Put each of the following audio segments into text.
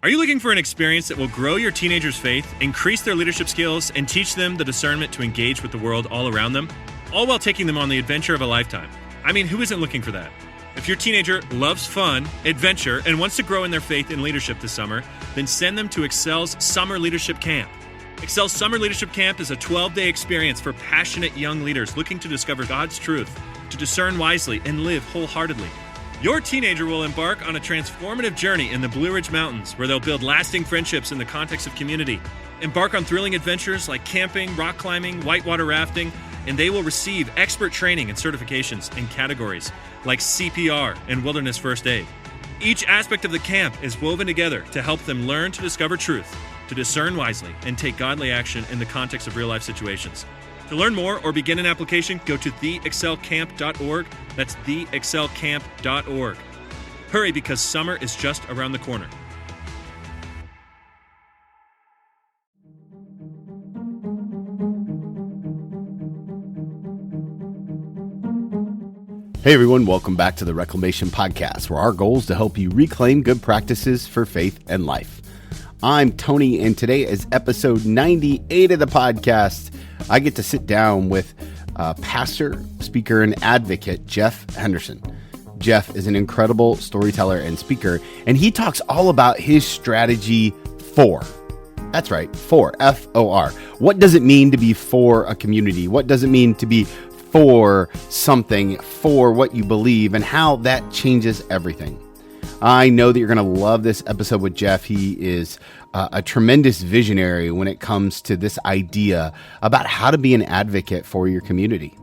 Are you looking for an experience that will grow your teenagers' faith, increase their leadership skills, and teach them the discernment to engage with the world all around them, all while taking them on the adventure of a lifetime? I mean, who isn't looking for that? If your teenager loves fun, adventure, and wants to grow in their faith and leadership this summer, then send them to Excel's Summer Leadership Camp. Excel's Summer Leadership Camp is a 12-day experience for passionate young leaders looking to discover God's truth, to discern wisely, and live wholeheartedly. Your teenager will embark on a transformative journey in the Blue Ridge Mountains, where they'll build lasting friendships in the context of community, embark on thrilling adventures like camping, rock climbing, whitewater rafting, and they will receive expert training and certifications in categories like CPR and wilderness first aid. Each aspect of the camp is woven together to help them learn to discover truth, to discern wisely, and take godly action in the context of real-life situations. To learn more or begin an application, go to theexcelcamp.org. That's theexcelcamp.org. Hurry, because summer is just around the corner. Hey everyone, welcome back to the Reclamation Podcast, where our goal is to help you reclaim good practices for faith and life. I'm Tony, and today is episode 98 of the podcast. I get to sit down with pastor, speaker, and advocate Jeff Henderson. Jeff is an incredible storyteller and speaker, and he talks all about his strategy for. That's right, for, F-O-R. What does it mean to be for a community? What does it mean to be for something, for what you believe, and how that changes everything? I know that you're going to love this episode with Jeff. He is a tremendous visionary when it comes to this idea about how to be an advocate for your community.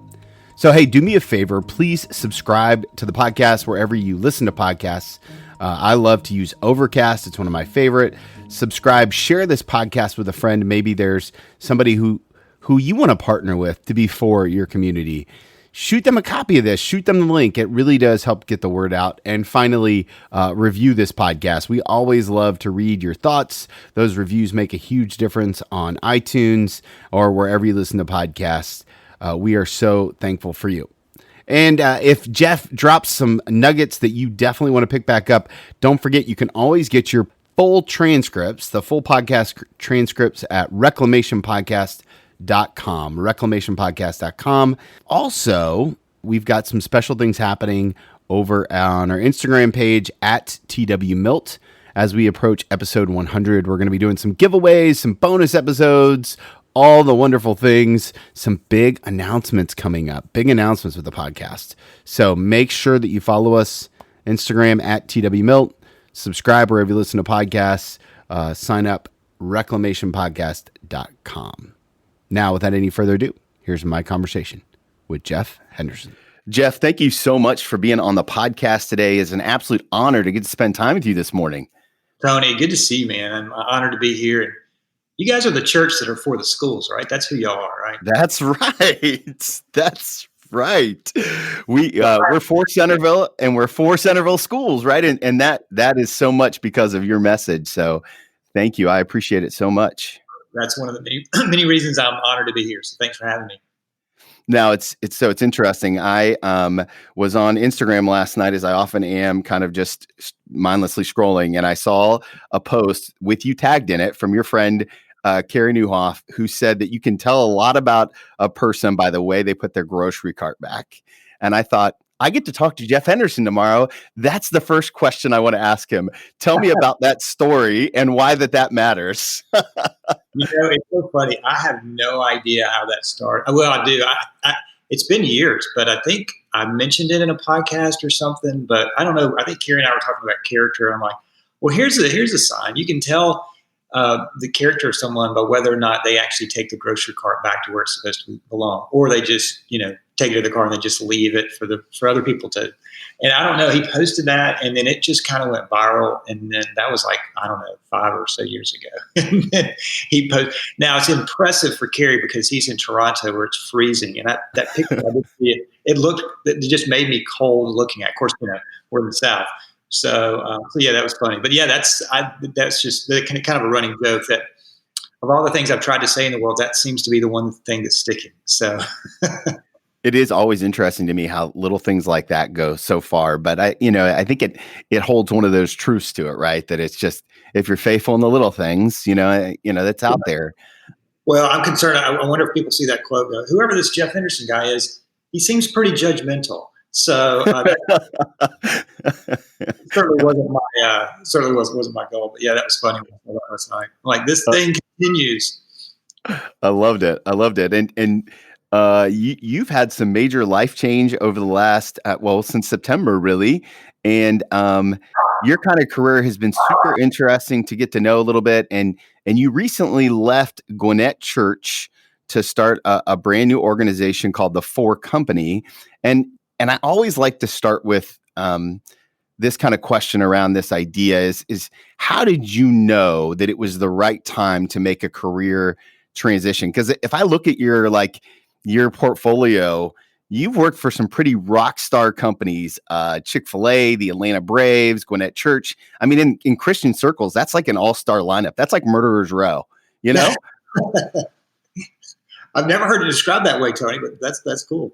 So, hey, do me a favor. Please subscribe to the podcast wherever you listen to podcasts. I love to use Overcast. It's one of my favorite. Subscribe, share this podcast with a friend. Maybe there's somebody who you want to partner with to be for your community. Shoot them a copy of this. Shoot them the link. It really does help get the word out. And finally, review this podcast. We always love to read your thoughts. Those reviews make a huge difference on iTunes or wherever you listen to podcasts. We are so thankful for you. And if Jeff drops some nuggets that you definitely want to pick back up, don't forget you can always get your full transcripts, the full podcast transcripts at reclamationpodcast.com. Also, we've got some special things happening over on our Instagram page at TWMilt. As we approach episode 100, we're going to be doing some giveaways, some bonus episodes, all the wonderful things, some big announcements coming up, big announcements with the podcast. So make sure that you follow us, Instagram at TWMilt, subscribe wherever you listen to podcasts, sign up, reclamationpodcast.com. Now, without any further ado, here's my conversation with Jeff Henderson. Jeff, thank you so much for being on the podcast today. It's an absolute honor to get to spend time with you this morning. Tony, good to see you, man. I'm honored to be here. And you guys are the church that are for the schools, right? That's who y'all are, right? That's right. That's right. We're for Centerville, and we're for Centerville schools, right? And that is so much because of your message. So thank you. I appreciate it so much. That's one of the many reasons I'm honored to be here. So thanks for having me. Now it's interesting. I was on Instagram last night, as I often am, kind of just mindlessly scrolling, and I saw a post with you tagged in it from your friend Carrie Newhoff, who said that you can tell a lot about a person by the way they put their grocery cart back. And I thought, I get to talk to Jeff Henderson tomorrow. That's the first question I want to ask him. Tell me about that story and why that matters. It's so funny. I have no idea how that started. Well, I do. It's been years, but I think I mentioned it in a podcast or something. But I don't know. I think Carrie and I were talking about character. I'm like, well, here's a sign. You can tell the character of someone by whether or not they actually take the grocery cart back to where it's supposed to belong, or they just, take it to the car and then just leave it for other people to. And I don't know, he posted that and then it just kind of went viral. And then that was like, I don't know, 5 or so years ago. And then he posted. Now it's impressive for Kerry because he's in Toronto where it's freezing. And that picture, I did see it. It just made me cold looking at. Of course, we're in the South. So yeah, that was funny. But yeah, that's just kind of a running joke that of all the things I've tried to say in the world, that seems to be the one thing that's sticking. So It is always interesting to me how little things like that go so far, but I think it holds one of those truths to it, right? That it's just if you're faithful in the little things, that's out there. Well, I'm concerned. I wonder if people see that quote. Go, whoever this Jeff Henderson guy is, he seems pretty judgmental. So that certainly wasn't my goal. But yeah, that was funny last night. Like this thing continues. I loved it. And you've had some major life change over the last since September, really, and your kind of career has been super interesting to get to know a little bit. And you recently left Gwinnett Church to start a brand new organization called the For Company. And I always like to start with this kind of question around this idea is how did you know that it was the right time to make a career transition? Because if I look at your portfolio, you've worked for some pretty rock star companies, Chick-fil-A, the Atlanta Braves, Gwinnett Church. I mean, in Christian circles, that's like an all-star lineup. That's like Murderer's Row, you know? I've never heard it described that way, Tony, but that's cool.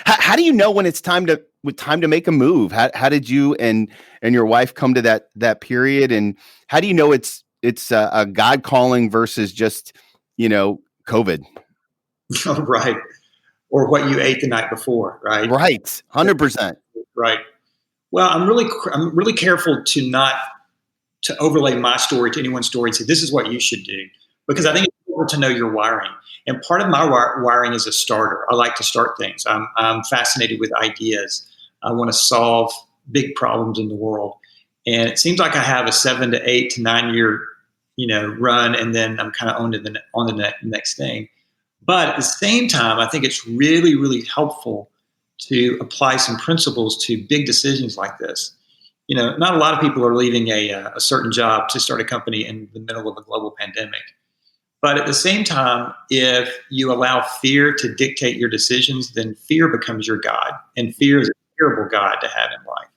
How do you know when it's time to make a move? How did you and your wife come to that period? And how do you know it's a God calling versus just, COVID? Right. Or what you ate the night before, right? Right. 100%. Right. Well, I'm really careful to overlay my story to anyone's story and say, this is what you should do. Because I think it's important to know your wiring. And part of my wiring is a starter. I like to start things. I'm fascinated with ideas. I want to solve big problems in the world. And it seems like I have a 7 to 8 to 9 year, run, and then I'm kind of on to the next thing. But at the same time, I think it's really, really helpful to apply some principles to big decisions like this. Not a lot of people are leaving a certain job to start a company in the middle of a global pandemic. But at the same time, if you allow fear to dictate your decisions, then fear becomes your God. And fear is a terrible God to have in life.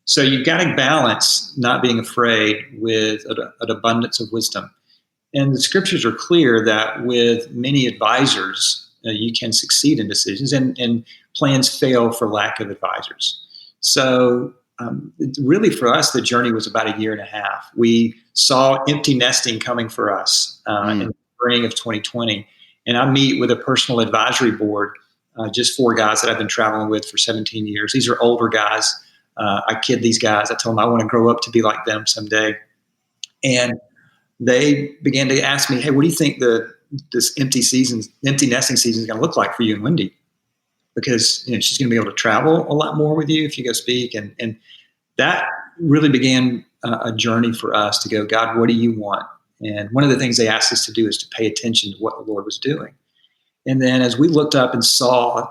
So you've got to balance not being afraid with an abundance of wisdom. And the scriptures are clear that with many advisors, you can succeed in decisions, and plans fail for lack of advisors. So really for us, the journey was about 1.5 years. We saw empty nesting coming for us in the spring of 2020. And I meet with a personal advisory board, just 4 guys that I've been traveling with for 17 years. These are older guys. I kid these guys. I tell them I want to grow up to be like them someday. And they began to ask me, hey, what do you think this empty nesting season is going to look like for you and Wendy? Because she's going to be able to travel a lot more with you if you go speak. And that really began a journey for us to go, God, what do you want? And one of the things they asked us to do is to pay attention to what the Lord was doing. And then as we looked up and saw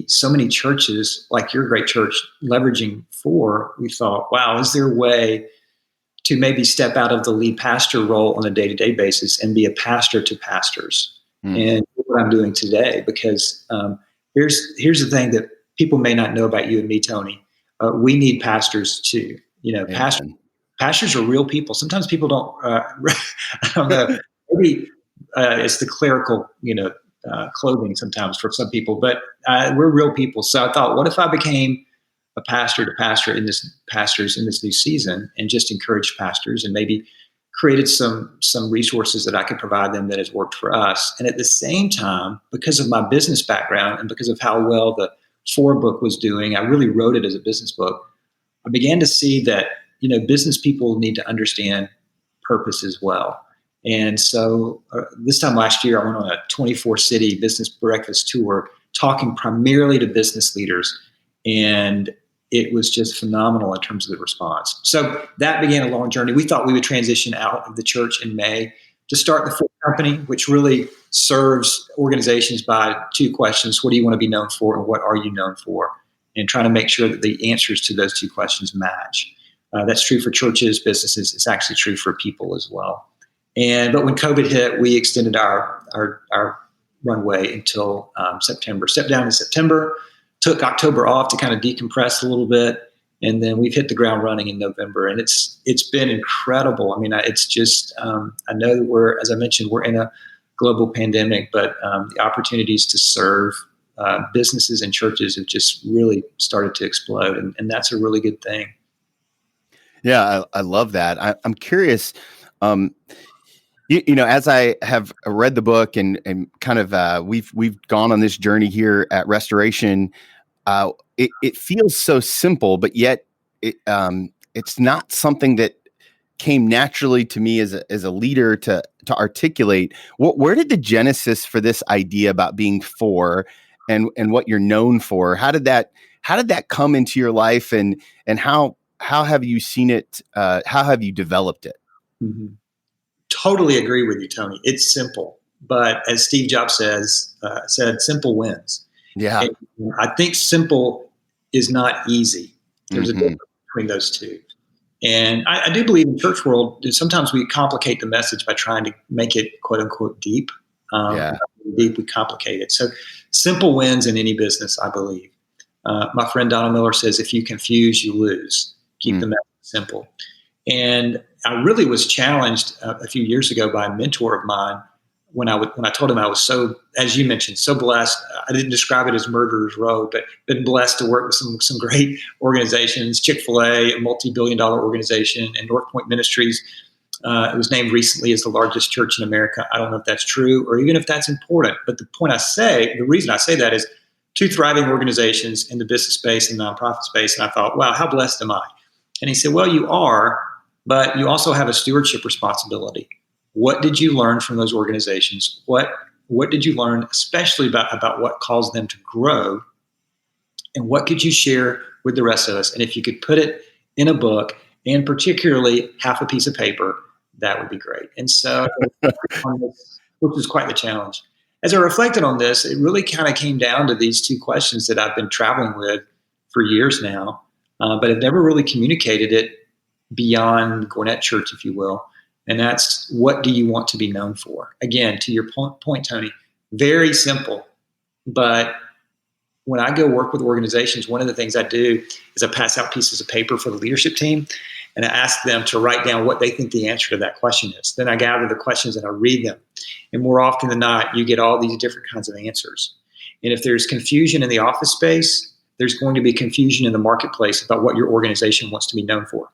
so many churches like your great church leveraging For, we thought, wow, is there a way to maybe step out of the lead pastor role on a day-to-day basis and be a pastor to pastors? And what I'm doing today, because here's the thing that people may not know about you and me, Tony. We need pastors too. Pastors are real people. Sometimes people don't, I don't know, maybe it's the clerical, clothing sometimes for some people, but we're real people. So I thought, what if I became a pastor to pastors in this new season and just encouraged pastors and maybe created some resources that I could provide them that has worked for us. And at the same time, because of my business background and because of how well the For book was doing, I really wrote it as a business book. I began to see that, business people need to understand purpose as well. And so this time last year, I went on a 24-city business breakfast tour, talking primarily to business leaders. And it was just phenomenal in terms of the response. So that began a long journey. We thought we would transition out of the church in May to start the For Company, which really serves organizations by 2 questions. What do you want to be known for, and what are you known for? And trying to make sure that the answers to those 2 questions match. That's true for churches, businesses. It's actually true for people as well. But when COVID hit, we extended our runway until September. Stepped down in September, took October off to kind of decompress a little bit, and then we've hit the ground running in November. And it's been incredible. I mean, it's just I know that as I mentioned, we're in a global pandemic, but the opportunities to serve businesses and churches have just really started to explode, and that's a really good thing. Yeah, I love that. I'm curious. As I have read the book and kind of we've gone on this journey here at Restoration, it feels so simple, but yet it's not something that came naturally to me as a leader to articulate. Where did the genesis for this idea about being for and what you're known for? How did that come into your life, and how have you seen it? How have you developed it? Mm-hmm. Totally agree with you, Tony. It's simple, but as Steve Jobs said, simple wins. Yeah. And I think simple is not easy. There's Mm-hmm. a difference between those two. And I do believe in church world, sometimes we complicate the message by trying to make it quote unquote deep. Deep, we complicate it. So simple wins in any business, I believe. My friend Donald Miller says, if you confuse, you lose. Keep the message simple. And I really was challenged a few years ago by a mentor of mine when I told him I was so, as you mentioned, so blessed. I didn't describe it as murderer's row, but been blessed to work with some great organizations. Chick-fil-A, a multi-billion-dollar organization, and North Point Ministries. It was named recently as the largest church in America. I don't know if that's true or even if that's important. But the reason I say that is two thriving organizations in the business space and nonprofit space. And I thought, wow, how blessed am I? And he said, well, you are, but you also have a stewardship responsibility. What did you learn from those organizations? What did you learn, especially about what caused them to grow? And what could you share with the rest of us? And if you could put it in a book, and particularly half a piece of paper, that would be great. And so, which was quite the challenge. As I reflected on this, it really kind of came down to these two questions that I've been traveling with for years now, but I've never really communicated it beyond Gwinnett Church, if you will. And that's, what do you want to be known for? Again, to your point, Tony, very simple. But when I go work with organizations, one of the things I do is I pass out pieces of paper for the leadership team, and I ask them to write down what they think the answer to that question is. Then I gather the questions and I read them. And more often than not, you get all these different kinds of answers. And if there's confusion in the office space, there's going to be confusion in the marketplace about what your organization wants to be known for.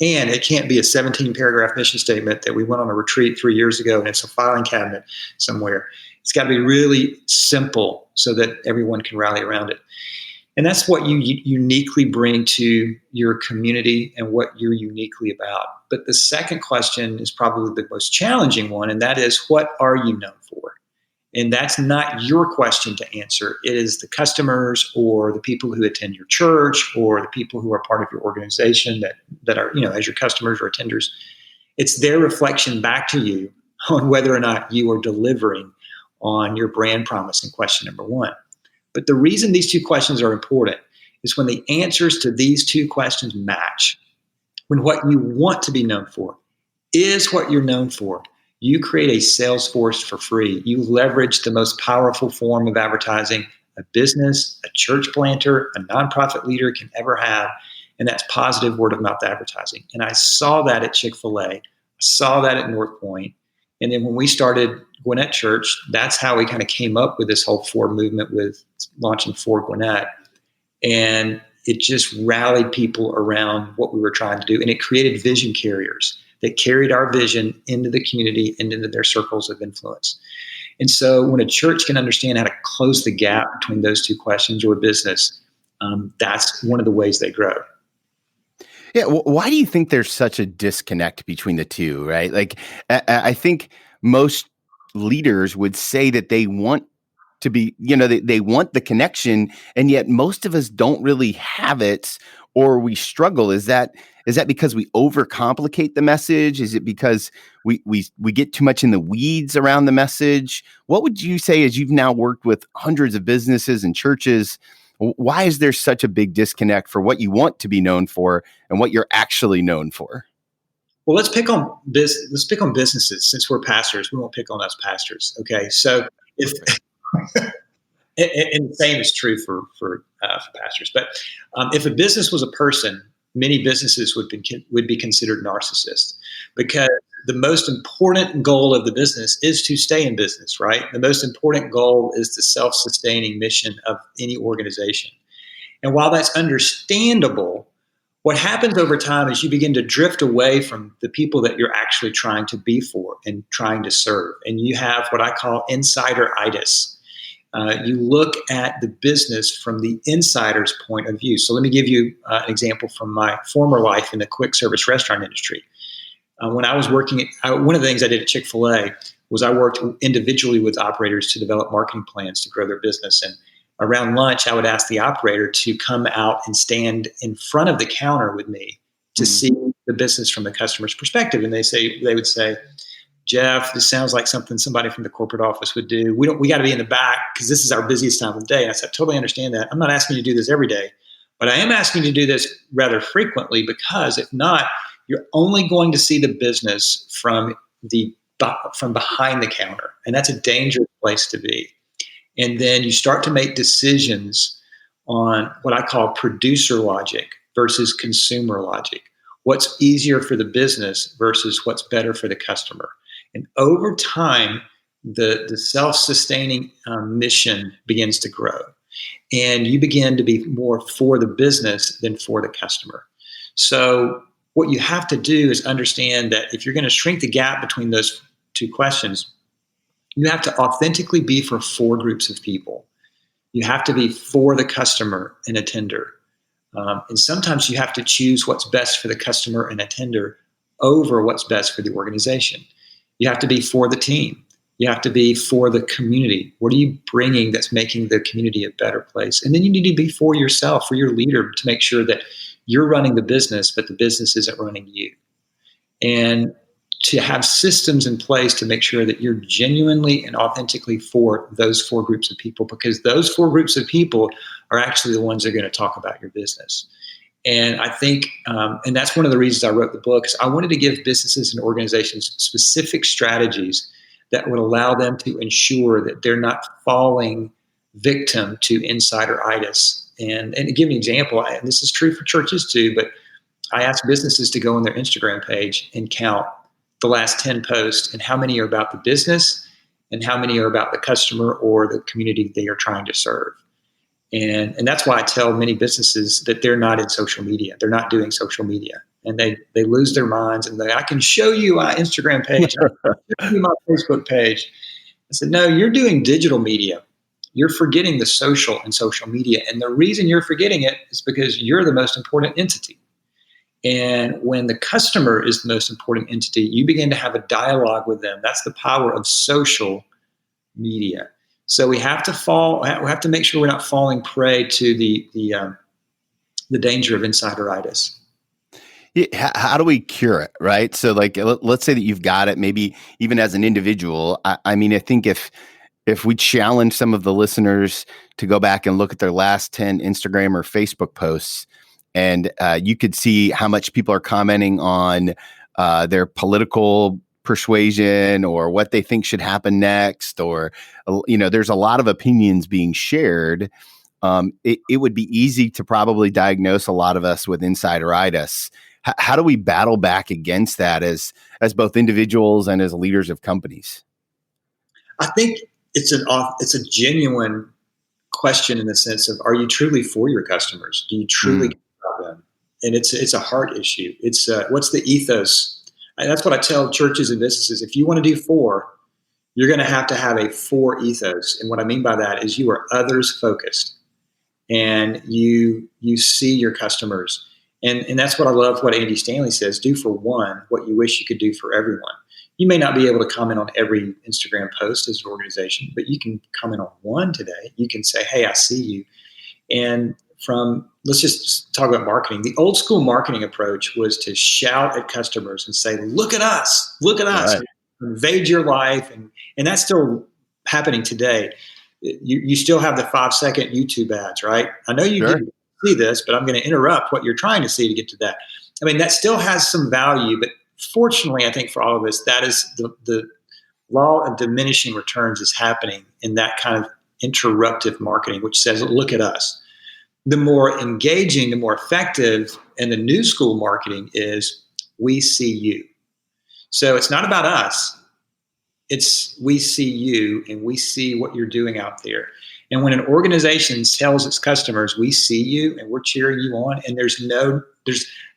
And it can't be a 17-paragraph mission statement that we went on a retreat 3 years ago and it's a filing cabinet somewhere. It's got to be really simple so that everyone can rally around it. And that's what you uniquely bring to your community and what you're uniquely about. But the second question is probably the most challenging one, and that is, what are you known for? And that's not your question to answer. It is the customers or the people who attend your church or the people who are part of your organization that are, as your customers or attenders. It's their reflection back to you on whether or not you are delivering on your brand promise in question number one. But the reason these two questions are important is when the answers to these two questions match, when what you want to be known for is what you're known for, you create a sales force for free. You leverage the most powerful form of advertising a business, a church planter, a nonprofit leader can ever have, and that's positive word of mouth advertising. And I saw that at Chick-fil-A. I saw that at North Point. And then when we started Gwinnett Church, that's how we kind of came up with this whole For movement with launching For Gwinnett. And it just rallied people around what we were trying to do. And it created vision carriers that carried our vision into the community and into their circles of influence. And so when a church can understand how to close the gap between those two questions, or a business, that's one of the ways they grow. Yeah. Why do you think there's such a disconnect between the two, right? Like, I think most leaders would say that they want to be, they want the connection, and yet most of us don't really have it, or we struggle. Is that because we overcomplicate the message? Is it because we get too much in the weeds around the message? What would you say, as you've now worked with hundreds of businesses and churches, why is there such a big disconnect for what you want to be known for and what you're actually known for? Well, let's pick on businesses. Since we're pastors, we won't pick on us pastors. Okay, so if and the same is true for pastors. But if a business was a person, many businesses would be considered narcissists, because the most important goal of the business is to stay in business, right? The most important goal is the self-sustaining mission of any organization. And while that's understandable, what happens over time is you begin to drift away from the people that you're actually trying to be for and trying to serve. And you have what I call insider-itis. You look at the business from the insider's point of view. So let me give you an example from my former life in the quick service restaurant industry. When I was working one of the things I did at Chick-fil-A was I worked individually with operators to develop marketing plans to grow their business. And around lunch, I would ask the operator to come out and stand in front of the counter with me to see the business from the customer's perspective. And they would say, Jeff, this sounds like something somebody from the corporate office would do. We got to be in the back because this is our busiest time of the day. And I said, I totally understand that. I'm not asking you to do this every day, but I am asking you to do this rather frequently, because if not, you're only going to see the business from behind the counter. And that's a dangerous place to be. And then you start to make decisions on what I call producer logic versus consumer logic. What's easier for the business versus what's better for the customer. And over time, the self-sustaining mission begins to grow. And you begin to be more for the business than for the customer. So what you have to do is understand that if you're going to shrink the gap between those two questions, you have to authentically be for four groups of people. You have to be for the customer and a tender. And sometimes you have to choose what's best for the customer and a tender over what's best for the organization. You have to be for the team. You have to be for the community. What are you bringing that's making the community a better place? And then you need to be for yourself, for your leader, to make sure that you're running the business, but the business isn't running you. And to have systems in place to make sure that you're genuinely and authentically for those four groups of people, because those four groups of people are actually the ones that are going to talk about your business. And I think, and that's one of the reasons I wrote the book, is I wanted to give businesses and organizations specific strategies that would allow them to ensure that they're not falling victim to insider-itis. And to give an example, and this is true for churches too, but I ask businesses to go on their Instagram page and count the last 10 posts and how many are about the business and how many are about the customer or the community they are trying to serve. And that's why I tell many businesses that they're not in social media. They're not doing social media. And they lose their minds and I can show you my Instagram page, I can show you my Facebook page. I said, no, you're doing digital media. You're forgetting the social and social media. And the reason you're forgetting it is because you're the most important entity. And when the customer is the most important entity, you begin to have a dialogue with them. That's the power of social media. So we have to make sure we're not falling prey to the danger of insider-itis. Yeah, how do we cure it, right? So like, let's say that you've got it, maybe even as an individual. I mean, I think if we challenge some of the listeners to go back and look at their last 10 Instagram or Facebook posts, and you could see how much people are commenting on their political persuasion or what they think should happen next, or, there's a lot of opinions being shared. It would be easy to probably diagnose a lot of us with insider-itis. How do we battle back against that as both individuals and as leaders of companies? I think it's a genuine question in the sense of, are you truly for your customers? Do you truly care about them? And it's a heart issue. It's what's the ethos? And that's what I tell churches and businesses. If you want to do for, you're going to have a for ethos. And what I mean by that is you are others focused and you see your customers. And that's what I love what Andy Stanley says, do for one what you wish you could do for everyone. You may not be able to comment on every Instagram post as an organization, but you can comment on one today. You can say, hey, I see you. And let's just talk about marketing. The old school marketing approach was to shout at customers and say, look at us, right. Invade your life. And that's still happening today. You still have the 5-second YouTube ads, right? I know you didn't see this, but I'm going to interrupt what you're trying to see to get to that. I mean, that still has some value, but fortunately, I think for all of us, that is the law of diminishing returns is happening in that kind of interruptive marketing, which says, look at us. The more engaging, the more effective, and the new school marketing is, we see you. So it's not about us. It's we see you and we see what you're doing out there. And when an organization tells its customers, we see you and we're cheering you on, and there's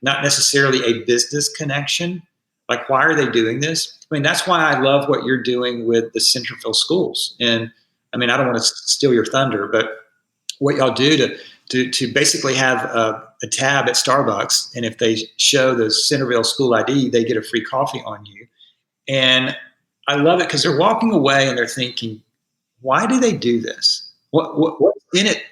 not necessarily a business connection. Like, why are they doing this? I mean, that's why I love what you're doing with the Centerville schools. And I mean, I don't want to steal your thunder, but what y'all do to basically have a tab at Starbucks, and if they show the Centerville school ID, they get a free coffee on you. And I love it because they're walking away and they're thinking, why do they do this? What's in it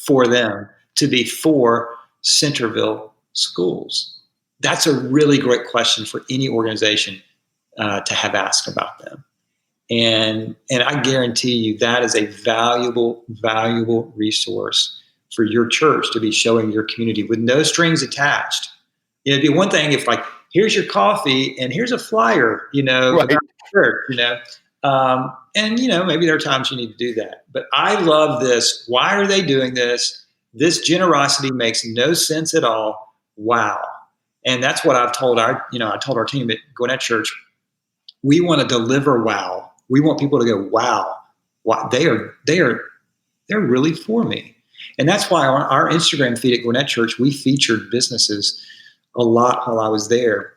for them to be for Centerville schools? That's a really great question for any organization to have asked about them. And I guarantee you that is a valuable resource for your church to be showing your community with no strings attached. It'd be one thing if, like, here's your coffee and here's a flyer, Right. about the church, and maybe there are times you need to do that. But I love this. Why are they doing this? This generosity makes no sense at all. Wow. And that's what I've told I told our team at Gwinnett Church, we want to deliver wow. We want people to go, wow, they're really for me. And that's why on our Instagram feed at Gwinnett Church, we featured businesses a lot while I was there.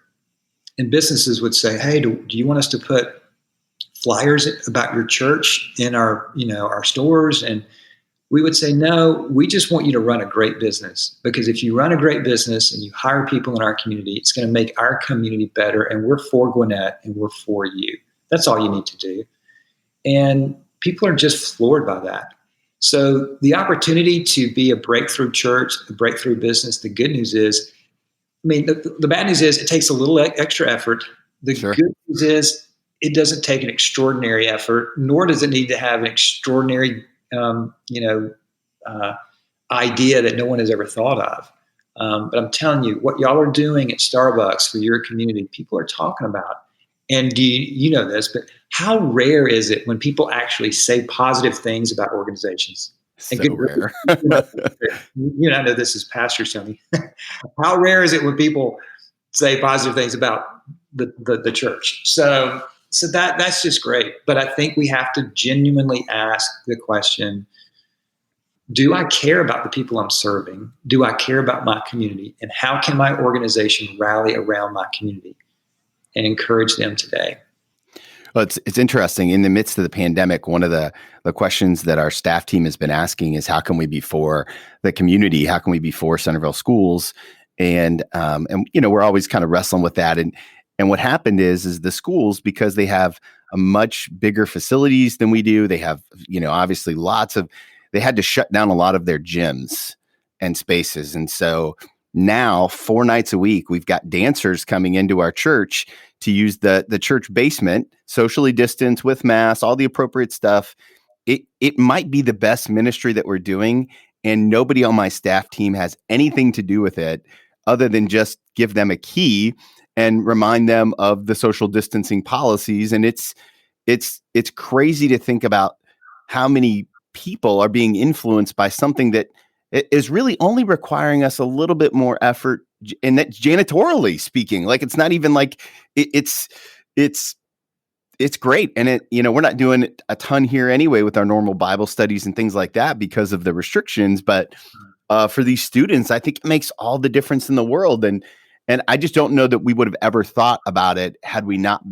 And businesses would say, hey, do you want us to put flyers about your church in our stores? And we would say, no, we just want you to run a great business, because if you run a great business and you hire people in our community, it's going to make our community better. And we're for Gwinnett and we're for you. That's all you need to do. And people are just floored by that. So the opportunity to be a breakthrough church, a breakthrough business, the good news is, the bad news is it takes a little extra effort. The Sure. good news is it doesn't take an extraordinary effort, nor does it need to have an extraordinary, idea that no one has ever thought of. But I'm telling you, what y'all are doing at Starbucks for your community, people are talking about. And you know this, but how rare is it when people actually say positive things about organizations? So And rare. I know this is Pastor Tony. How rare is it when people say positive things about the church? So that's just great. But I think we have to genuinely ask the question, do I care about the people I'm serving? Do I care about my community? And how can my organization rally around my community and encourage them today? Well, it's interesting. In the midst of the pandemic, one of the questions that our staff team has been asking is, how can we be for the community? How can we be for Centerville schools? And we're always kind of wrestling with that. And what happened is the schools, because they have a much bigger facilities than we do, they have, obviously they had to shut down a lot of their gyms and spaces. And so now 4 nights a week, we've got dancers coming into our church to use the church basement, socially distanced with masks, all the appropriate stuff. It might be the best ministry that we're doing, and nobody on my staff team has anything to do with it other than just give them a key and remind them of the social distancing policies. And it's crazy to think about how many people are being influenced by something that is really only requiring us a little bit more effort, and that's janitorially speaking. Like, it's not even like it's great. And we're not doing a ton here anyway with our normal Bible studies and things like that because of the restrictions. But for these students, I think it makes all the difference in the world. And I just don't know that we would have ever thought about it had we not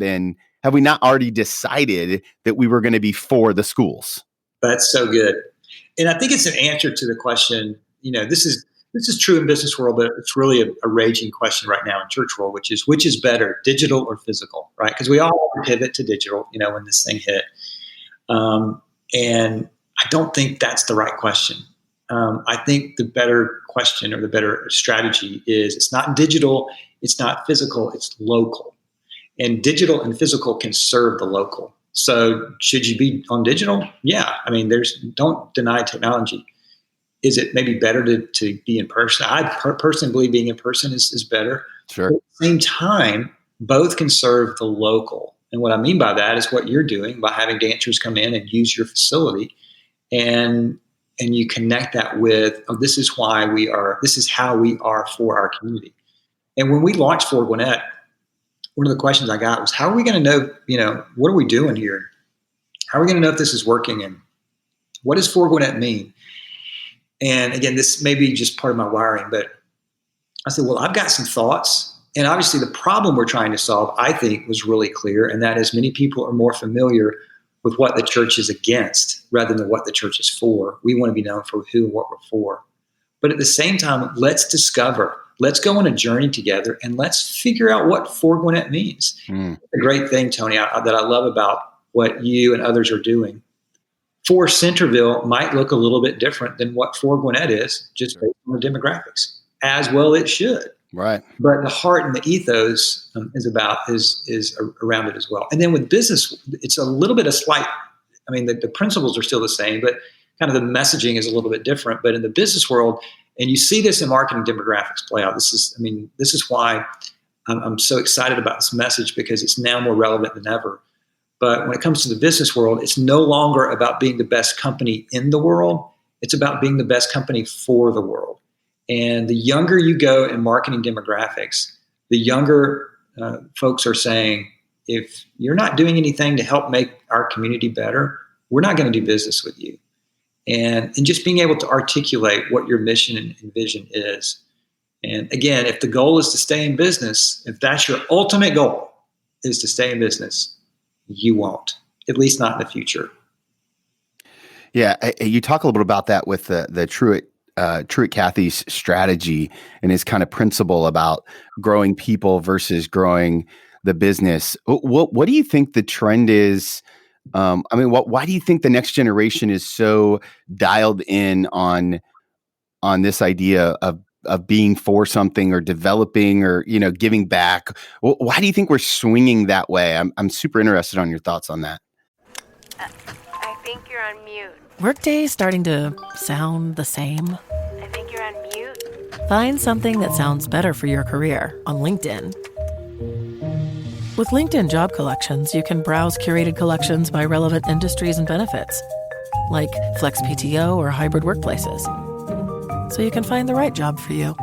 already decided that we were going to be for the schools. That's so good. And I think it's an answer to the question, this is true in business world, but it's really a raging question right now in church world, which is better, digital or physical, right? Because we all pivot to digital, when this thing hit. And I don't think that's the right question. I think the better question or the better strategy is, it's not digital, it's not physical, it's local. And digital and physical can serve the local. So should you be on digital? Yeah. Don't deny technology. Is it maybe better to be in person? I personally believe being in person is better. Sure. But at the same time, both can serve the local. And what I mean by that is what you're doing by having dancers come in and use your facility, and you connect that with, this is how we are for our community. And when we launched For Gwinnett, one of the questions I got was, how are we going to know, what are we doing here? How are we going to know if this is working? And what does 4Gwinnett mean? And again, this may be just part of my wiring, but I said, well, I've got some thoughts. And obviously the problem we're trying to solve, I think, was really clear. And that is, many people are more familiar with what the church is against rather than what the church is for. We want to be known for who and what we're for. But at the same time, let's go on a journey together, and let's figure out what 4Gwinnett means. The great thing, Tony, that I love about what you and others are doing, for Centerville might look a little bit different than what 4Gwinnett is, just based on the demographics. As well it should. Right. But the heart and the ethos is around it as well. And then with business, it's a little bit of slight, the principles are still the same, but kind of the messaging is a little bit different. But in the business world, and you see this in marketing demographics play out, this is why I'm so excited about this message, because it's now more relevant than ever. But when it comes to the business world, it's no longer about being the best company in the world. It's about being the best company for the world. And the younger you go in marketing demographics, the younger folks are saying, if you're not doing anything to help make our community better, we're not going to do business with you. And just being able to articulate what your mission and vision is. And again, if the goal is to stay in business, if that's your ultimate goal is to stay in business, you won't, at least not in the future. Yeah. You talk a little bit about that with the Truett Cathy's strategy and his kind of principle about growing people versus growing the business. What do you think the trend is? Why do you think the next generation is so dialed in on this idea of being for something or developing or, giving back? Why do you think we're swinging that way? I'm super interested on your thoughts on that. I think you're on mute. Workday starting to sound the same? I think you're on mute. Find something that sounds better for your career on LinkedIn. With LinkedIn Job Collections, you can browse curated collections by relevant industries and benefits, like flex PTO or hybrid workplaces, so you can find the right job for you.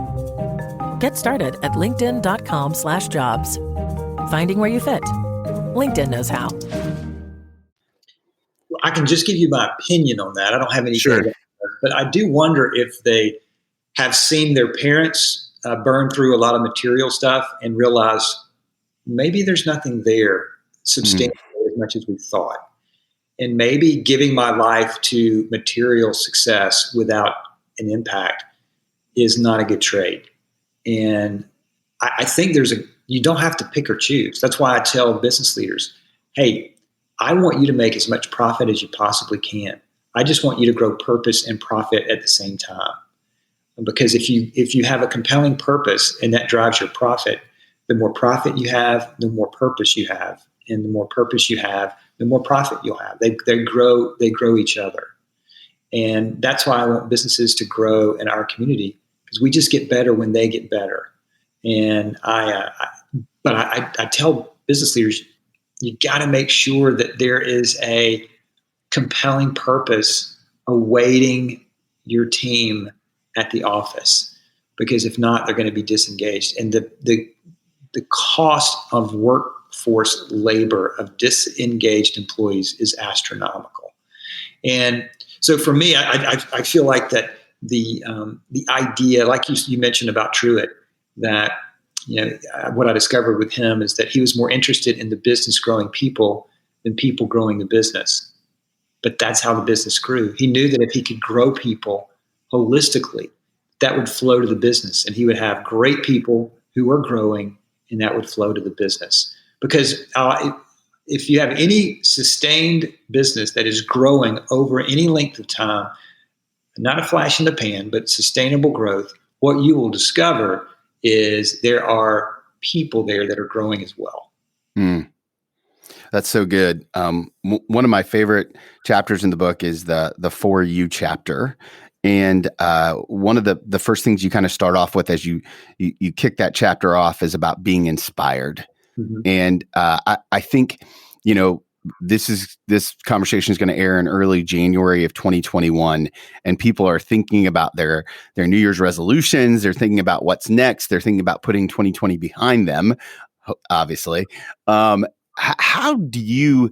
Get started at linkedin.com/jobs. Finding where you fit. LinkedIn knows how. I can just give you my opinion on that. I don't have any Sure. data, but I do wonder if they have seen their parents burn through a lot of material stuff and realize maybe there's nothing there substantially as much as we thought. And maybe giving my life to material success without an impact is not a good trade. And I think you don't have to pick or choose. That's why I tell business leaders, hey, I want you to make as much profit as you possibly can. I just want you to grow purpose and profit at the same time. Because if you have a compelling purpose and that drives your profit, the more profit you have, the more purpose you have. And the more purpose you have, the more profit you'll have. They grow each other. And that's why I want businesses to grow in our community, because we just get better when they get better. And I tell business leaders, you got to make sure that there is a compelling purpose awaiting your team at the office, because if not, they're going to be disengaged. And the cost of workforce labor of disengaged employees is astronomical. And so for me, I feel like that the idea, like you mentioned about Truett, that what I discovered with him is that he was more interested in the business growing people than people growing the business. But that's how the business grew. He knew that if he could grow people holistically, that would flow to the business, and he would have great people who were growing, and that would flow to the business. Because if you have any sustained business that is growing over any length of time, not a flash in the pan, but sustainable growth, what you will discover is there are people there that are growing as well. That's so good. One of my favorite chapters in the book is the For You chapter. And one of the first things you kind of start off with as you kick that chapter off is about being inspired. Mm-hmm. And I think, this conversation is going to air in early January of 2021, and people are thinking about their New Year's resolutions. They're thinking about what's next. They're thinking about putting 2020 behind them. obviously. How do you,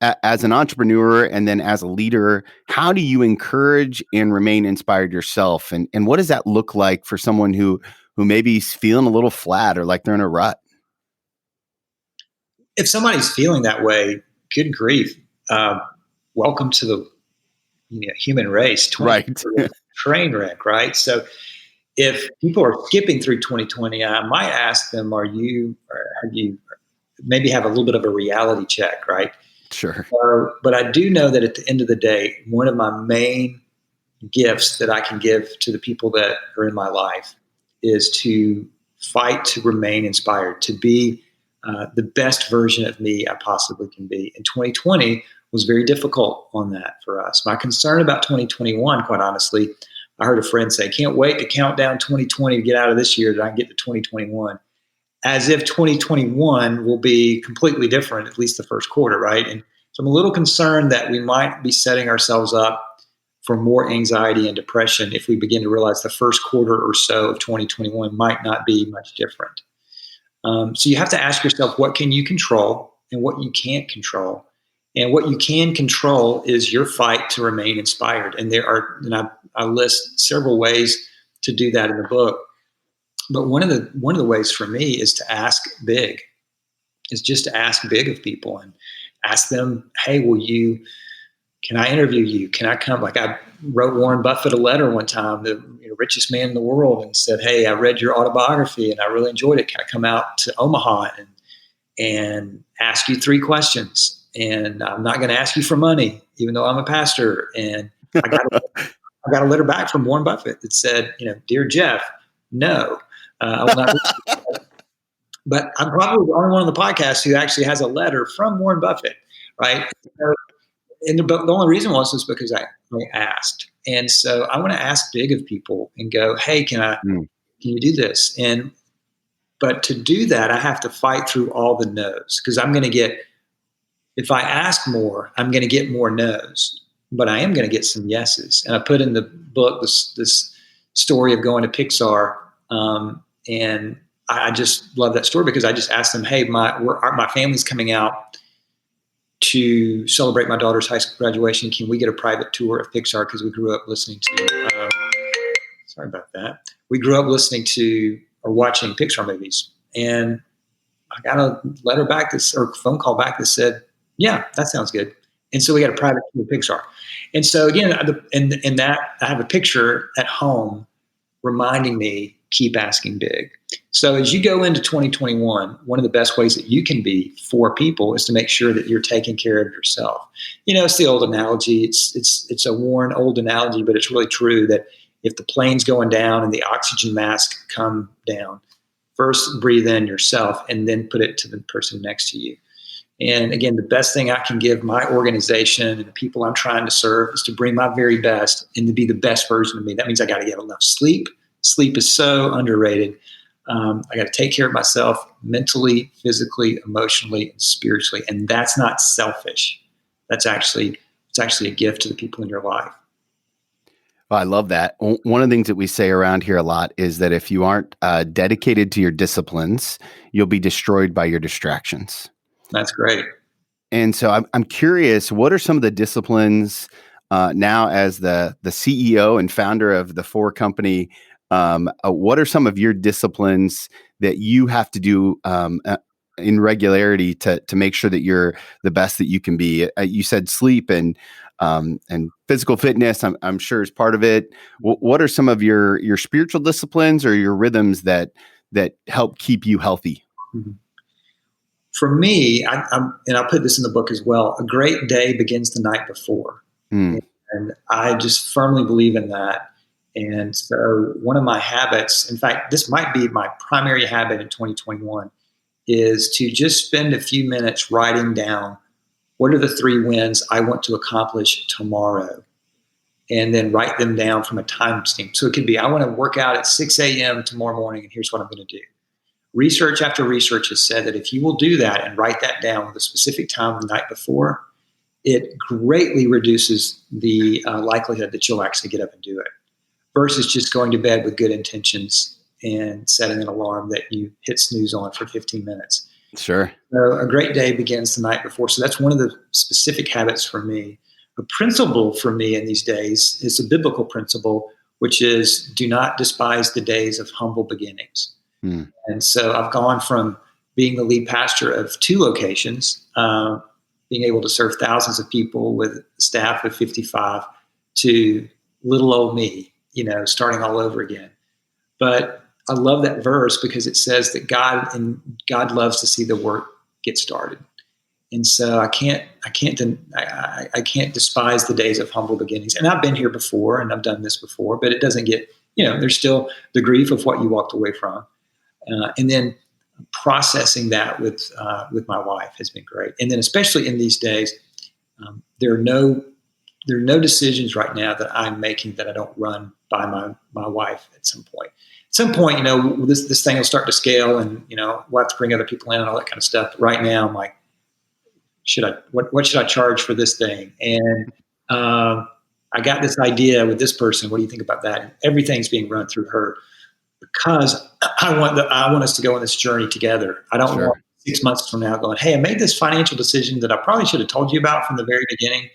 as an entrepreneur and then as a leader, how do you encourage and remain inspired yourself? And what does that look like for someone who maybe is feeling a little flat or like they're in a rut? If somebody's feeling that way, good grief, welcome to the human race. Right. Train wreck, right? So if people are skipping through 2020, I might ask them, have you maybe have a little bit of a reality check, right? Sure. But I do know that at the end of the day, one of my main gifts that I can give to the people that are in my life is to fight to remain inspired, to be the best version of me I possibly can be. And 2020 was very difficult on that for us. My concern about 2021, quite honestly, I heard a friend say, can't wait to count down 2020 to get out of this year, that I can get to 2021. As if 2021 will be completely different, at least the first quarter, right? And so I'm a little concerned that we might be setting ourselves up for more anxiety and depression if we begin to realize the first quarter or so of 2021 might not be much different. So you have to ask yourself, what can you control and what you can't control? And what you can control is your fight to remain inspired. And I list several ways to do that in the book. But one of the ways for me is to ask big, is just to ask big of people and ask them, hey, can I interview you? Can I come? Like I wrote Warren Buffett a letter one time, the richest man in the world, and said, hey, I read your autobiography and I really enjoyed it. Can I come out to Omaha and ask you 3 questions? And I'm not going to ask you for money, even though I'm a pastor. And I got a letter back from Warren Buffett that said, dear Jeff, no, I will not. But I'm probably the only one on the podcast who actually has a letter from Warren Buffett, right? And the only reason was because I asked. And so I want to ask big of people and go, hey, can you do this? But to do that, I have to fight through all the no's, because if I ask more, I'm going to get more no's, but I am going to get some yeses. And I put in the book this story of going to Pixar, and I just love that story because I just asked them, hey, my family's coming out to celebrate my daughter's high school graduation. Can we get a private tour of Pixar? Because we grew up listening to, sorry about that. We grew up listening to or watching Pixar movies. And I got a letter back or phone call back that said, yeah, that sounds good. And so we got a private tour of Pixar. And so again, in that I have a picture at home reminding me, keep asking big. So as you go into 2021, one of the best ways that you can be for people is to make sure that you're taking care of yourself. It's the old analogy. It's a worn old analogy, but it's really true that if the plane's going down and the oxygen mask come down, first breathe in yourself and then put it to the person next to you. And again, the best thing I can give my organization and the people I'm trying to serve is to bring my very best and to be the best version of me. That means I got to get enough sleep. Sleep is so underrated. I got to take care of myself mentally, physically, emotionally, and spiritually. And that's not selfish. It's actually a gift to the people in your life. Well, I love that. One of the things that we say around here a lot is that if you aren't dedicated to your disciplines, you'll be destroyed by your distractions. That's great. And so I'm curious, what are some of the disciplines now as the CEO and founder of the 4 company? What are some of your disciplines that you have to do in regularity to make sure that you're the best that you can be? You said sleep and physical fitness, I'm sure is part of it. What are some of your spiritual disciplines or your rhythms that help keep you healthy? Mm-hmm. For me, and I'll put this in the book as well, a great day begins the night before. And I just firmly believe in that. And so one of my habits, in fact, this might be my primary habit in 2021, is to just spend a few minutes writing down what are the 3 wins I want to accomplish tomorrow, and then write them down from a time stamp. So it could be, I want to work out at 6 a.m. tomorrow morning, and here's what I'm going to do. Research after research has said that if you will do that and write that down with a specific time the night before, it greatly reduces the likelihood that you'll actually get up and do it, versus just going to bed with good intentions and setting an alarm that you hit snooze on for 15 minutes. Sure. So a great day begins the night before. So that's one of the specific habits for me. A principle for me in these days is a biblical principle, which is do not despise the days of humble beginnings. And so I've gone from being the lead pastor of 2 locations, being able to serve thousands of people with a staff of 55, to little old me, starting all over again. But I love that verse because it says that God loves to see the work get started. And so I can't despise the days of humble beginnings. And I've been here before and I've done this before, but it doesn't get, there's still the grief of what you walked away from. And then processing that with my wife has been great. And then especially in these days, there are no decisions right now that I'm making that I don't run by my wife at some point. At some point, this thing will start to scale and, we'll have to bring other people in and all that kind of stuff. But right now I'm like, what should I charge for this thing? And I got this idea with this person. What do you think about that? And everything's being run through her because I want us to go on this journey together. I don't want 6 months from now going, hey, I made this financial decision that I probably should have told you about from the very beginning,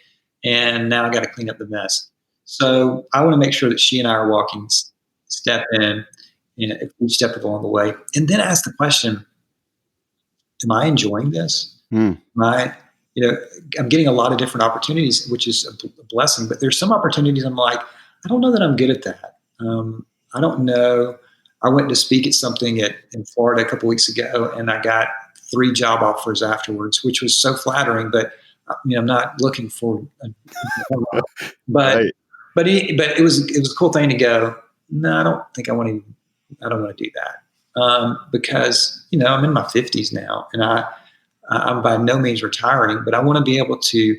and now I got to clean up the mess. So I want to make sure that she and I are walking step in, each step along the way, and then ask the question: am I enjoying this? I'm getting a lot of different opportunities, which is a blessing. But there's some opportunities I'm like, I don't know that I'm good at that. I don't know. I went to speak at something in Florida a couple weeks ago, and I got 3 job offers afterwards, which was so flattering. But I'm not looking for, but it was a cool thing to go. No, I don't think I want to. I don't want to do that because I'm in my 50s now, and I'm by no means retiring, but I want to be able to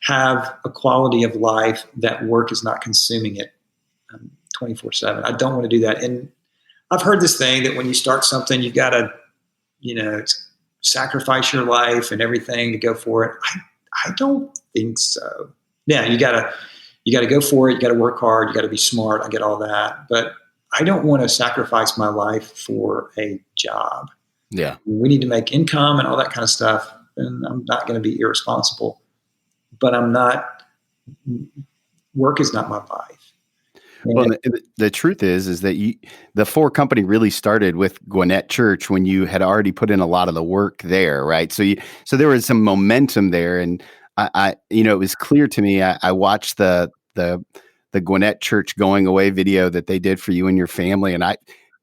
have a quality of life that work is not consuming it 24/7. I don't want to do that. And I've heard this thing that when you start something, you've got to, sacrifice your life and everything to go for it. I don't think so. Yeah, you gotta go for it. You got to work hard. You got to be smart. I get all that, but I don't want to sacrifice my life for a job. Yeah. We need to make income and all that kind of stuff. And I'm not going to be irresponsible, but work is not my life. Well, the truth is that the 4 company really started with Gwinnett Church when you had already put in a lot of the work there, right? So there was some momentum there, and it was clear to me. I watched the Gwinnett Church going away video that they did for you and your family, and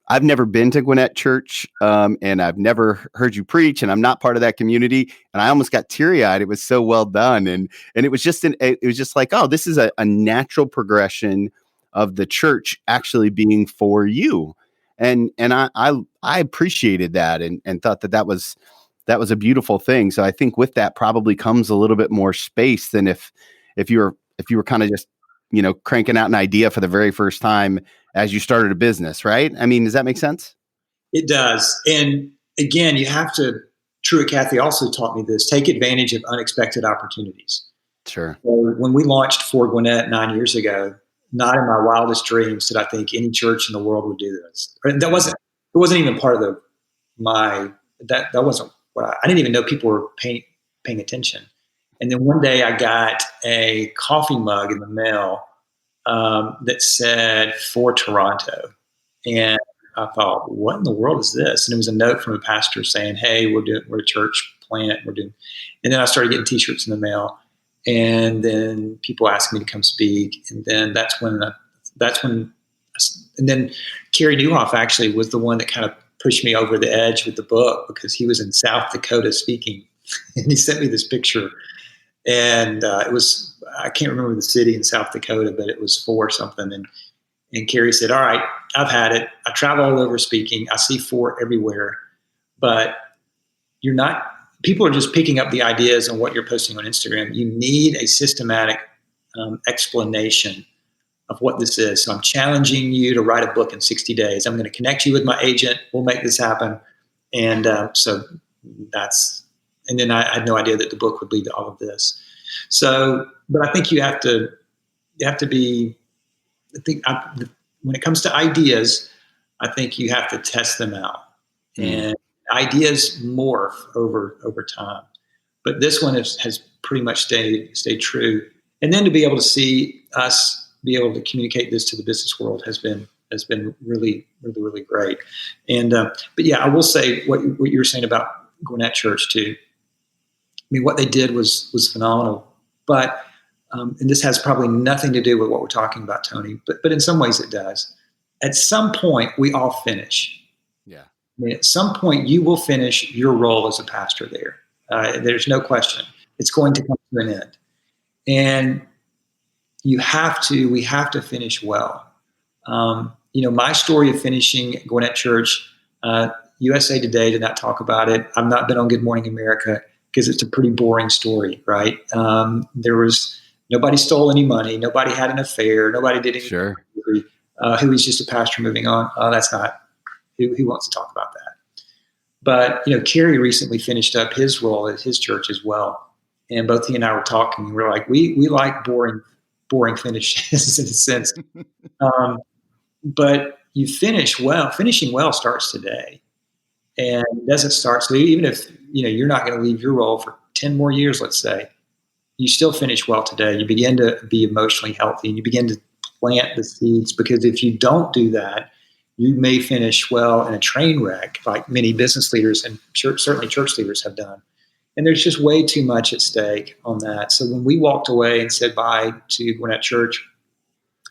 I've never been to Gwinnett Church, and I've never heard you preach, and I'm not part of that community. And I almost got teary-eyed. It was so well done, and it was just like, oh, this is a natural progression of the church actually being for you, and I appreciated that and thought that was a beautiful thing. So I think with that probably comes a little bit more space than if you were kind of just cranking out an idea for the very first time as you started a business, right? I mean, does that make sense? It does. And again, you have to, Truett Cathy also taught me this, take advantage of unexpected opportunities. Sure. So when we launched For Gwinnett 9 years ago, not in my wildest dreams did I think any church in the world would do this. It wasn't even part of that wasn't what I didn't even know people were paying attention. And then one day I got a coffee mug in the mail that said For Toronto. And I thought, what in the world is this? And it was a note from a pastor saying, hey, we're a church plant. And then I started getting t-shirts in the mail. And then people asked me to come speak. And then and then Kerry Newhoff actually was the one that kind of pushed me over the edge with the book because he was in South Dakota speaking. And he sent me this picture. And I can't remember the city in South Dakota, but it was for something. And Kerry said, all right, I've had it. I travel all over speaking. I see For everywhere, but people are just picking up the ideas on what you're posting on Instagram. You need a systematic explanation of what this is. So I'm challenging you to write a book in 60 days. I'm going to connect you with my agent. We'll make this happen. And and then I had no idea that the book would lead to all of this. So, but I think you have to be, when it comes to ideas, I think you have to test them out, and ideas morph over time. But this one has pretty much stayed true. And then to be able to see us be able to communicate this to the business world has been really, really, really great. And but yeah, I will say what you were saying about Gwinnett Church too. I mean, what they did was phenomenal. But and this has probably nothing to do with what we're talking about, Tony. But in some ways it does. At some point, we all finish. Yeah. I mean, at some point, you will finish your role as a pastor there. There's no question. It's going to come to an end. And we have to finish well. My story of finishing Gwinnett Church, USA Today did not talk about it. I've not been on Good Morning America because it's a pretty boring story, right? There was nobody stole any money. Nobody had an affair. Nobody did anything. Sure. Who was just a pastor moving on. That's not who wants to talk about that. But, Kerry recently finished up his role at his church as well. And both he and I were talking, and we're like, we like boring finishes in a sense. But you finish well. Finishing well starts today. And it doesn't start. So even if, you're not going to leave your role for 10 more years, let's say, you still finish well today. You begin to be emotionally healthy, and you begin to plant the seeds, because if you don't do that, you may finish well in a train wreck, like many business leaders and certainly church leaders have done. And there's just way too much at stake on that. So when we walked away and said bye to Gwinnett Church,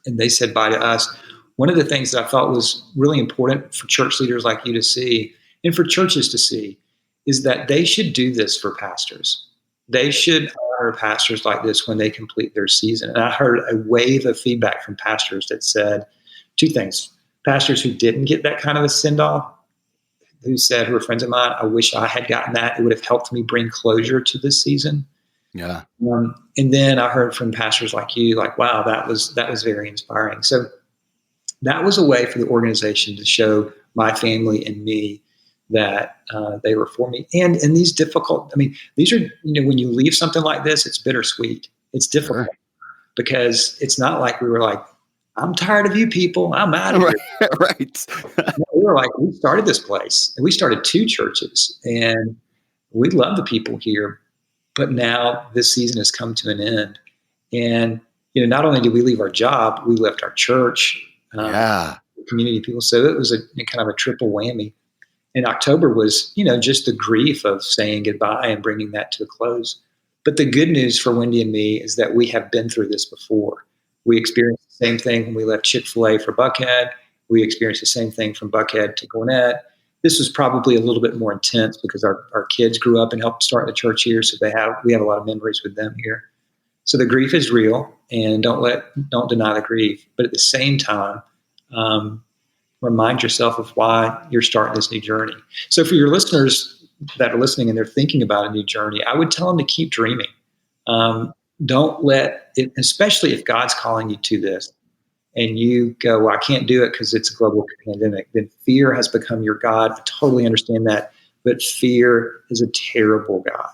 and they said bye to us, one of the things that I thought was really important for church leaders like you to see, and for churches to see, is that they should do this for pastors. They should honor pastors like this when they complete their season. And I heard a wave of feedback from pastors that said two things. Pastors who didn't get that kind of a send-off, who were friends of mine, I wish I had gotten that. It would have helped me bring closure to this season. Yeah. And then I heard from pastors like you, like, wow, that was very inspiring. So that was a way for the organization to show my family and me that they were for me. And in these difficult, these are, when you leave something like this, it's bittersweet. It's difficult. Sure. Because it's not like we were like, I'm tired of you people. I'm out of here. Right. No, we started this place, and we started 2 churches, and we love the people here. But now this season has come to an end. And, not only did we leave our job, we left our church, community people. So it was a kind of a triple whammy. And October was, just the grief of saying goodbye and bringing that to a close. But the good news for Wendy and me is that we have been through this before. We experienced the same thing when we left Chick-fil-A for Buckhead. We experienced the same thing from Buckhead to Gwinnett. This was probably a little bit more intense because our kids grew up and helped start the church here. So we have a lot of memories with them here. So the grief is real, and don't deny the grief. But at the same time, remind yourself of why you're starting this new journey. So for your listeners that are listening and they're thinking about a new journey, I would tell them to keep dreaming. Don't let it, especially if God's calling you to this and you go, well, I can't do it because it's a global pandemic. Then fear has become your God. I totally understand that. But fear is a terrible God.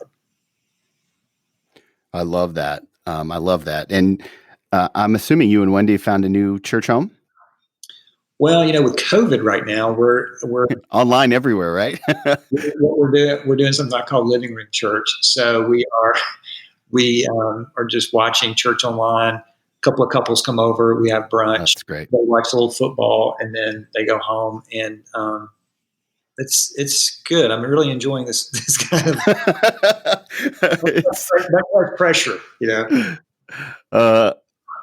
I love that. And I'm assuming you and Wendy found a new church home? Well, with COVID right now, we're online everywhere, right? What we're doing something I call living room church. So we are just watching church online. A couple of couples come over. We have brunch. That's great. They watch a little football, and then they go home. And it's good. I'm really enjoying this kind of that pressure.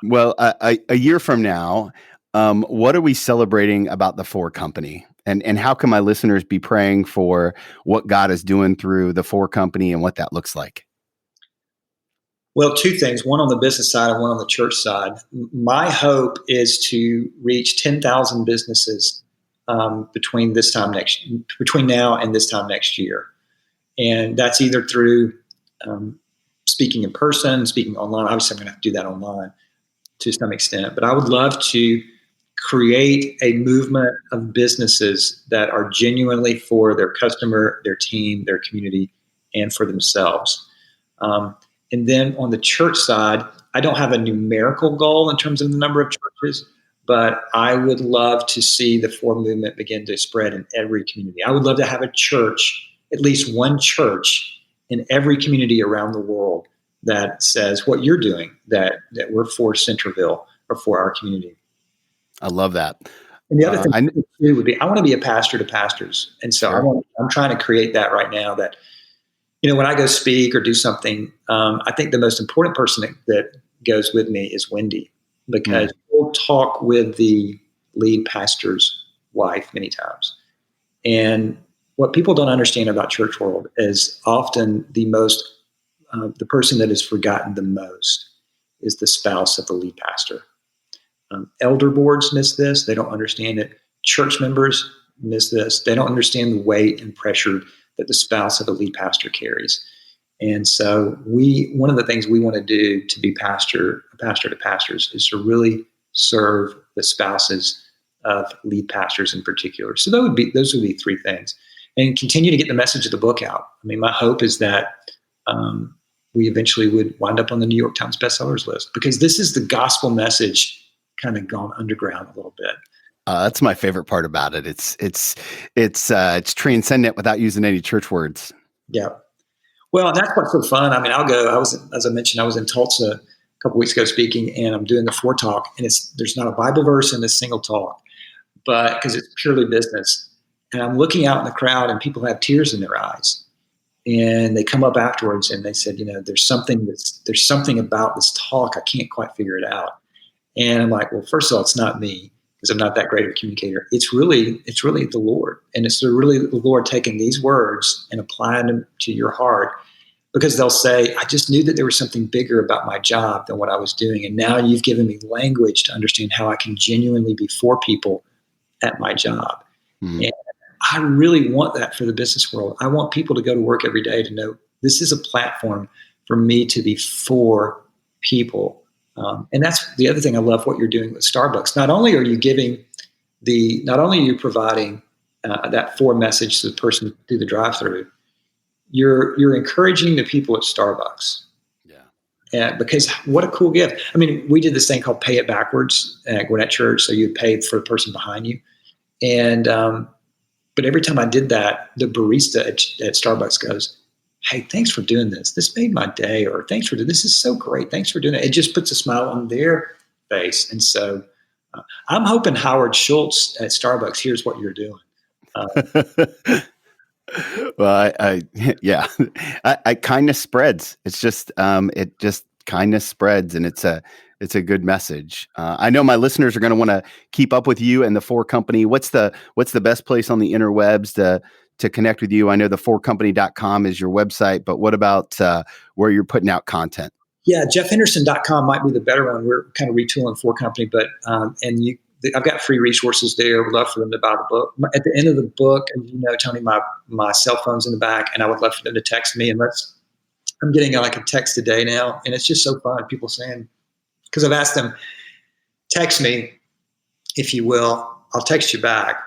Well, a year from now, what are we celebrating about the 4 Company? And how can my listeners be praying for what God is doing through the 4 Company and what that looks like? Well, 2 things, one on the business side and one on the church side. My hope is to reach 10,000 businesses between now and this time next year. And that's either through speaking in person, speaking online. Obviously, I'm going to have to do that online to some extent. But I would love to create a movement of businesses that are genuinely for their customer, their team, their community, and for themselves. And then on the church side, I don't have a numerical goal in terms of the number of churches, but I would love to see the four movement begin to spread in every community. I would love to have a church, at least one church in every community around the world that says what you're doing, that we're for Centerville or for our community. I love that. And the other thing too would be, I want to be a pastor to pastors. And so Sure. I'm trying to create that right now, that, when I go speak or do something, I think the most important person that goes with me is Wendy, because we'll talk with the lead pastor's wife many times. And what people don't understand about church world is often the person that is forgotten the most is the spouse of the lead pastor. Elder boards miss this. They don't understand it. Church members miss this. They don't understand the weight and pressure that the spouse of the lead pastor carries. And so one of the things we want to do to be pastor to pastors is to really serve the spouses of lead pastors in particular. So those would be three things, and continue to get the message of the book out. I mean, my hope is that we eventually would wind up on the New York Times bestsellers list, because this is the gospel message kind of gone underground a little bit. That's my favorite part about it. It's transcendent without using any church words. Yeah. Well, and that's what's so fun. I mean, as I mentioned, I was in Tulsa a couple weeks ago speaking, and I'm doing the 4 talk, and there's not a Bible verse in this single talk, but because it's purely business. And I'm looking out in the crowd, and people have tears in their eyes, and they come up afterwards and they said, there's something about this talk. I can't quite figure it out. And I'm like, well, first of all, it's not me, because I'm not that great of a communicator. It's really the Lord. And it's really the Lord taking these words and applying them to your heart, because they'll say, I just knew that there was something bigger about my job than what I was doing. And now you've given me language to understand how I can genuinely be for people at my job. Mm-hmm. And I really want that for the business world. I want people to go to work every day to know this is a platform for me to be for people. And that's the other thing I love what you're doing with Starbucks. Not only are you providing that for message to the person through the drive-through, you're encouraging the people at Starbucks. Yeah. And because what a cool gift. I mean, we did this thing called pay it backwards at Gwinnett Church. So you'd pay for the person behind you. And, but every time I did that, the barista at Starbucks goes, hey, thanks for doing this. This made my day. Or thanks for doing this. Is so great. Thanks for doing it. It just puts a smile on their face. And so I'm hoping Howard Schultz at Starbucks hears what you're doing. Well, I kindness spreads. It's just, kindness spreads, and it's a good message. I know my listeners are going to want to keep up with you and the 4 Company. What's the best place on the interwebs to connect with you? I know the 4company.com is your website, but what about where you're putting out content? Yeah, jeffhenderson.com might be the better one. We're kind of retooling 4 Company, but I've got free resources there. Would love for them to buy the book. At the end of the book, and Tony, my cell phone's in the back, and I would love for them to text me. And I'm getting like a text a day now, and it's just so fun. People saying, because I've asked them, text me, if you will. I'll text you back,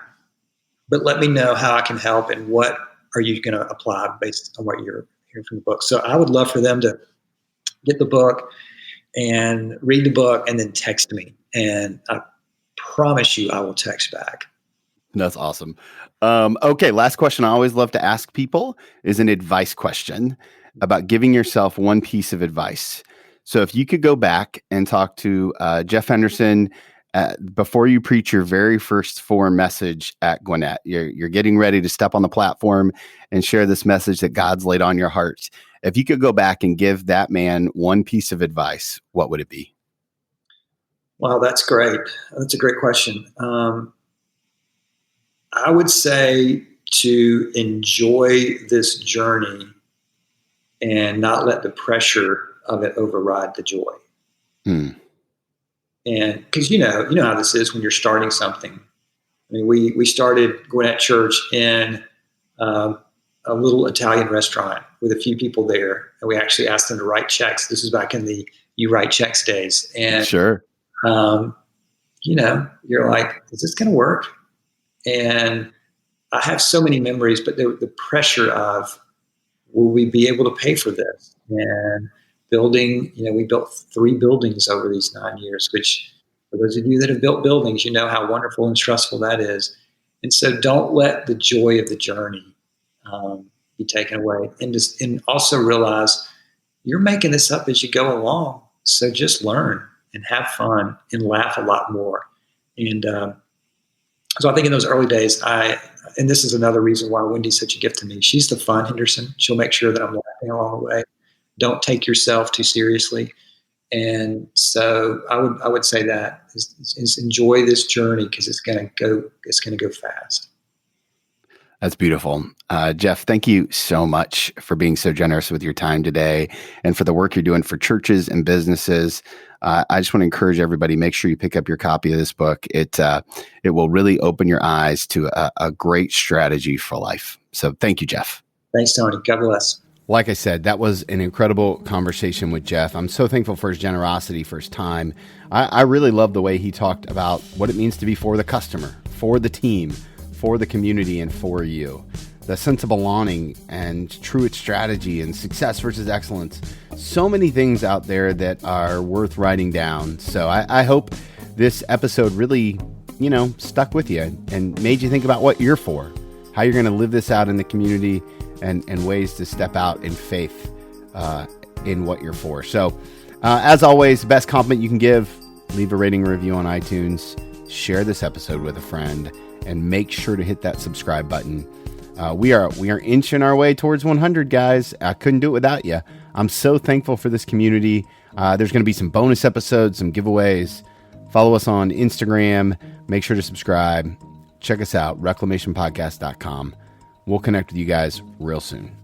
but let me know how I can help and what are you going to apply based on what you're hearing from the book. So I would love for them to get the book and read the book and then text me. And I promise you I will text back. That's awesome. Okay, last question I always love to ask people is an advice question about giving yourself one piece of advice. So if you could go back and talk to Jeff Henderson before you preach your very first 4 message at Gwinnett, you're getting ready to step on the platform and share this message that God's laid on your heart. If you could go back and give that man one piece of advice, what would it be? Wow, that's great. That's a great question. I would say to enjoy this journey and not let the pressure of it override the joy. And because you know how this is when you're starting something. I mean, we started Gwinnett Church in a little Italian restaurant with a few people there, and we actually asked them to write checks. This is back in the you write checks days, and sure, you're like, is this going to work? And I have so many memories, but the pressure of, will we be able to pay for this? And building, we built 3 buildings over these 9 years, which For those of you that have built buildings, you know how wonderful and stressful that is. And so don't let the joy of the journey be taken away. And also realize you're making this up as you go along. So just learn and have fun and laugh a lot more. And so I think in those early days, and this is another reason why Wendy's such a gift to me. She's the fun Henderson. She'll make sure that I'm laughing along the way. Don't take yourself too seriously. And so I would say that is enjoy this journey because it's going to go fast. That's beautiful. Jeff, thank you so much for being so generous with your time today and for the work you're doing for churches and businesses. I just want to encourage everybody, make sure you pick up your copy of this book. It will really open your eyes to a great strategy for life. So thank you, Jeff. Thanks, Tony. God bless. Like I said, that was an incredible conversation with Jeff. I'm so thankful for his generosity, for his time. I really love the way he talked about what it means to be for the customer, for the team, for the community, and for you. The sense of belonging and true strategy and success versus excellence. So many things out there that are worth writing down. So I hope this episode really, stuck with you and made you think about what you're for, how you're going to live this out in the community, and ways to step out in faith in what you're for. So as always, the best compliment you can give, leave a rating and review on iTunes, share this episode with a friend, and make sure to hit that subscribe button. We are inching our way towards 100, guys. I couldn't do it without you. I'm so thankful for this community. There's going to be some bonus episodes, some giveaways. Follow us on Instagram. Make sure to subscribe. Check us out, reclamationpodcast.com. We'll connect with you guys real soon.